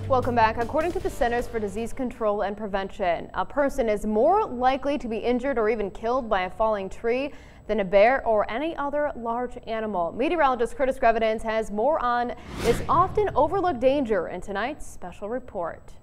Welcome back. According to the Centers for Disease Control and Prevention, a person is more likely to be injured or even killed by a falling tree than a bear or any other large animal. Meteorologist Curtis Grevenitz has more on this often overlooked danger in tonight's special report.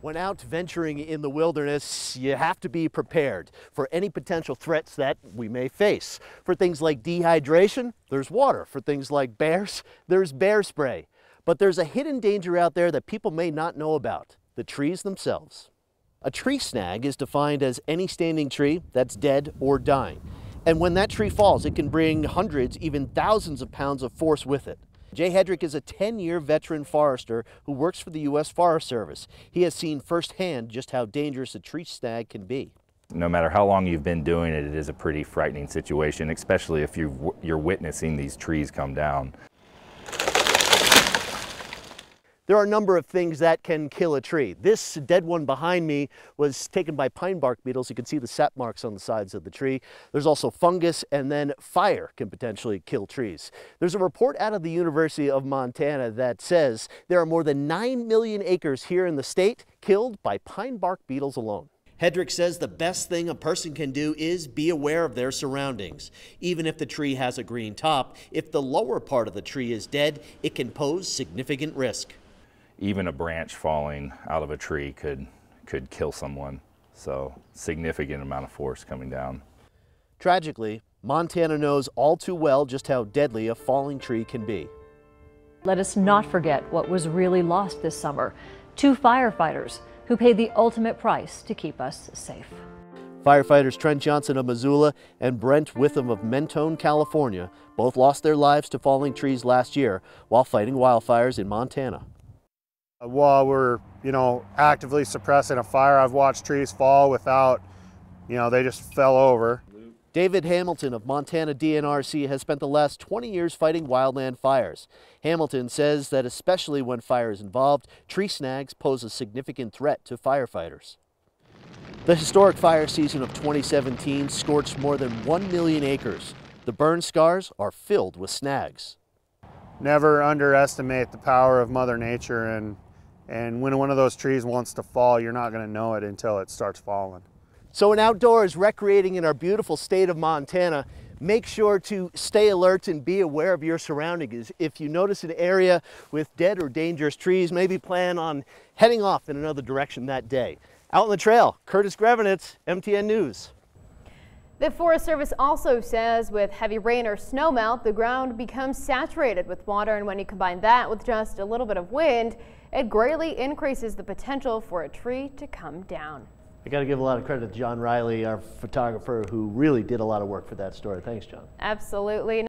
When out venturing in the wilderness, you have to be prepared for any potential threats that we may face. For things like dehydration, there's water. For things like bears, there's bear spray. But there's a hidden danger out there that people may not know about: the trees themselves. A tree snag is defined as any standing tree that's dead or dying. And when that tree falls, it can bring hundreds, even thousands of pounds of force with it. Jay HEDRICK is a 10-year veteran forester who works for the U.S. Forest Service. He has seen firsthand just how dangerous a tree snag can be. No matter how long you've been doing it, it is a pretty frightening situation, especially if you're witnessing these trees come down. There are a number of things that can kill a tree. This dead one behind me was taken by pine bark beetles. You can see the sap marks on the sides of the tree. There's also fungus, and then fire can potentially kill trees. There's a report out of the University of Montana that says there are more than 9 million acres here in the state killed by pine bark beetles alone. HEDRICK says the best thing a person can do is be aware of their surroundings. Even if the tree has a green top, if the lower part of the tree is dead, it can pose significant risk. Even a branch falling out of a tree could kill someone. So significant amount of force coming down. Tragically, Montana knows all too well just how deadly a falling tree can be. Let us not forget what was really lost this summer: 2 firefighters who paid the ultimate price to keep us safe. Firefighters Trent Johnson of Missoula and Brent Witham of Mentone, California, both lost their lives to falling trees last year while fighting wildfires in Montana. While we're, actively suppressing a fire, I've watched trees fall without, they just fell over. David Hamilton of Montana DNRC has spent the last 20 years fighting wildland fires. Hamilton says that especially when fire is involved, tree snags pose a significant threat to firefighters. The historic fire season of 2017 scorched more than 1 million acres. The burn scars are filled with snags. Never underestimate the power of Mother Nature, and when one of those trees wants to fall, you're not going to know it until it starts falling. So when outdoors recreating in our beautiful state of Montana, make sure to stay alert and be aware of your surroundings. If you notice an area with dead or dangerous trees, maybe plan on heading off in another direction that day. Out on the trail, Curtis Grevenitz, MTN News. The Forest Service also says with heavy rain or snowmelt, the ground becomes saturated with water, and when you combine that with just a little bit of wind, it greatly increases the potential for a tree to come down. I got to give a lot of credit to John Riley, our photographer, who really did a lot of work for that story. Thanks, John. Absolutely.